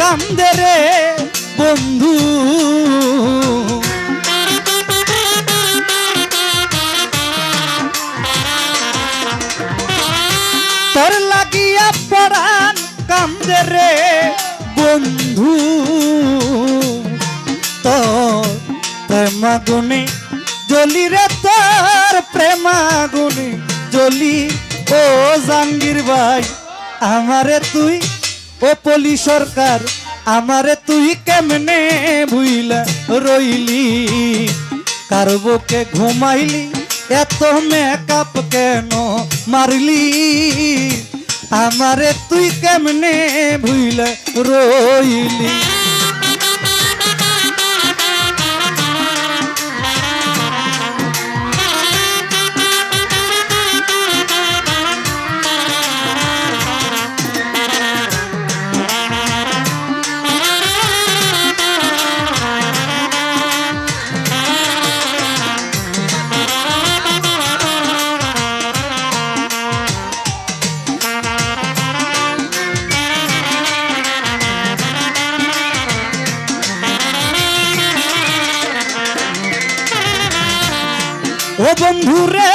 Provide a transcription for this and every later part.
কান্দে রে বন্ধু, তোর লাগিয়া পরাণ কান্দে রে বন্ধু, তোর প্রেমাগুনে জ্বলি রে, তোর প্রেমাগুনে জ্বলি। ও জাহাঙ্গীর ভাই আমারে তুই, ও পলি সরকার আমারে তুই কেমনে ভুইলা রইলি, কার বুকে ঘুমাইলি, এত মেকআপ কেন মারলি, আমারে তুই কেমনে ভুইলা রইলি। ও বন্ধু রে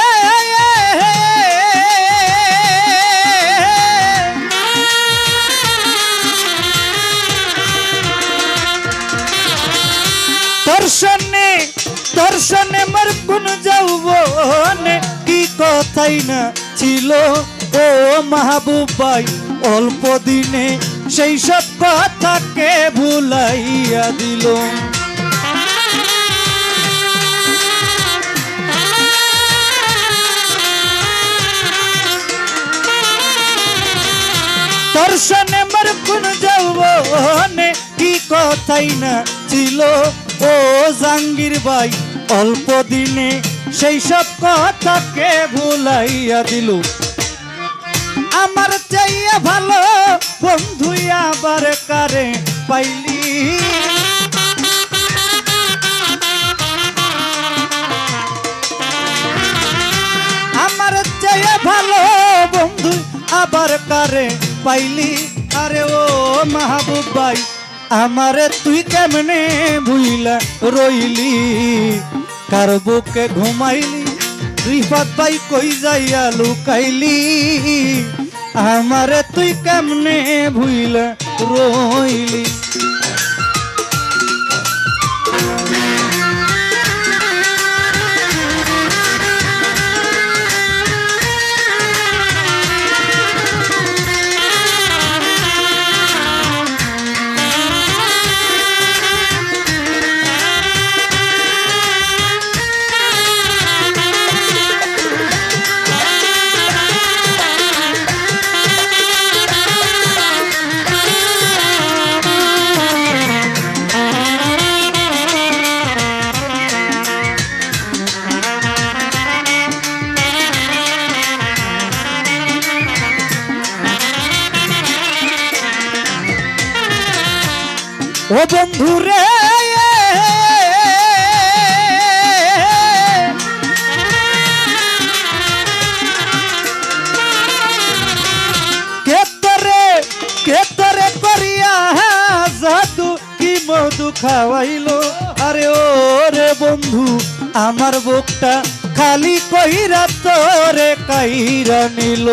দর্শনে মোর কোন যৌবনে কি কথাই না ছিল, ও মাহবুব ভাই অল্প দিনে সেই সব কথাকে ভুলাইয়া দিল। দর্শনে মোর কোন যৌবনে কি কথাই না ছিল, ও জাহাঙ্গীর ভাই অল্প দিনে সেই সব কথাকে ভুলাইয়া দিল। আমার চাইয়া ভালো বন্ধু আবার কারে পাইলি, আমার চাইয়া ভালো বন্ধু আবার কারে পাইলি। আরে ও মাহবুব ভাই আমারে তুই কেমনে ভুইলা রইলি, কার বুকে ঘুমাইলি, রিফাত ভাই কই যাইয়া লুকাইলি, আমারে তুই কেমনে ভুইলা রইলি। ও বন্ধু রে কেতরে করিয়া জাদু কি মধু খাওয়াইলো। আরে ও রে বন্ধু আমার বুকটা খালি কইরা তোরে কাইরা নিল।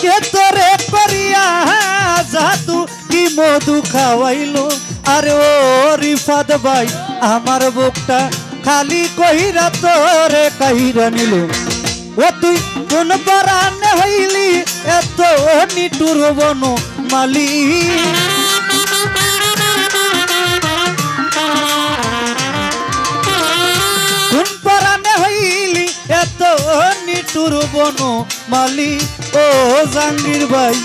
কেতরে করিয়া জাদু কি মধু খাওয়াইলো। আরে ও রিফাত ভাই আমার বুকটা খালি কইরা তোরে কাইরা নিল। ও তুই কোন পরাণে হইলি এত নিটুর বন মালি, কোন পরাণে হইলি এত নিটুর বন মালি। ও জাহাঙ্গীর ভাই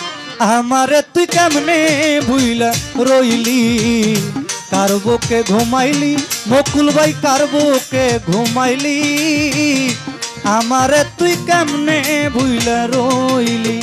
আমারে তুই কেমনে ভুইলা রইলি, কার বুকে ঘুমাইলি, মকুল ভাই কার বুকে ঘুমাইলি, আমারে তুই কেমনে ভুইলা রইলি।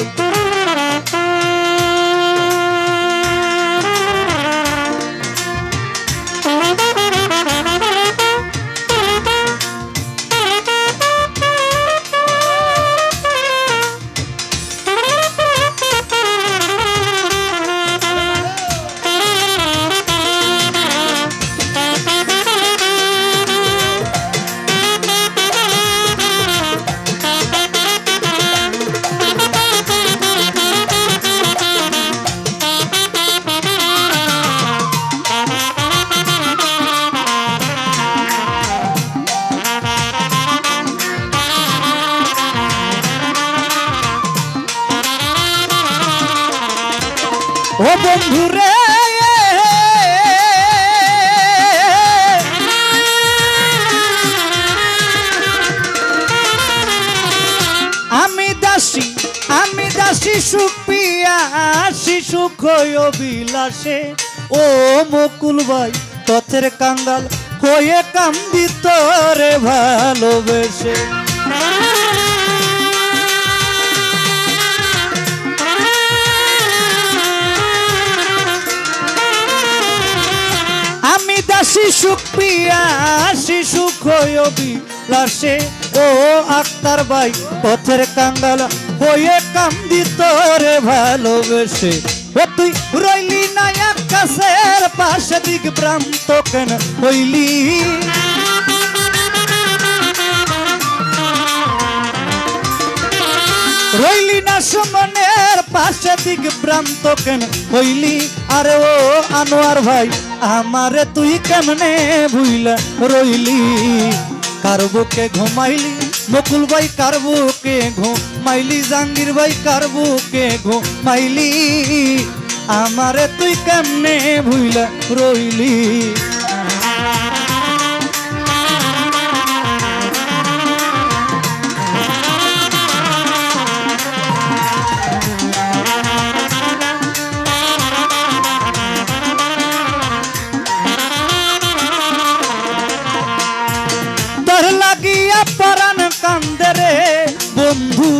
বন্ধু রে আমি দাসী সুখ পিয়াসি সুখ অবিলাসে ও মুকুল ভাই পথের কাঙ্গাল হয়ে কান্দি তোরে ভালোবেসে আমি দাসী সুখ পিয়াসি সুখ অবিলাসে ও আক্তার ভাই পথের কাঙ্গাল হয়ে কান্দি তোরে ভালোবেসে ও তুই রইলি না আকাশের পাশে দিক ভ্রান্ত কেন হইলি রইলি না সুমনের পাশে দিক ভ্রান্ত কেন হইলি আরে ও আনোয়ার ভাই আমারে তুই কেমনে ভুইলা রইলি কার বুকে ঘুমাইলি মুকুল ভাই কার বুকে ঘুমাইলি জাহাঙ্গীর ভাই কার বুকে ঘুমাইলি আমারে তুই কেমনে ভুইলা রইলি লাগিয়া পরাণ কান্দে রে বন্ধু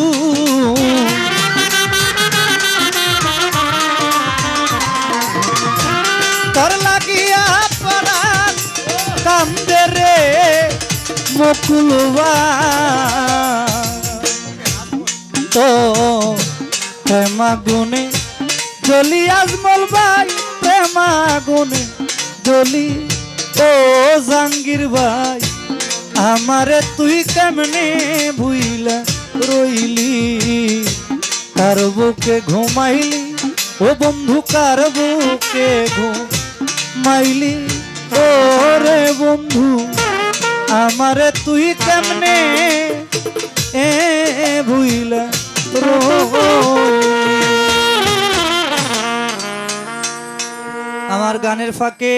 তোর লাগিয়া পরাণ কান্দে রে মুকুল তো প্রেমা গুনে জলি আজমল ভাই প্রেমা গুনে জলি ও জাহাঙ্গীর ভাই আমারে তুই কেমনে ভুইলা রইলি কার বুকে ঘুমাইলি ও বন্ধু কার বুকে ঘুমাইলি ও রে বন্ধু আমারে তুই কেমনে ভুইলা রইলি আমার গানের ফাঁকে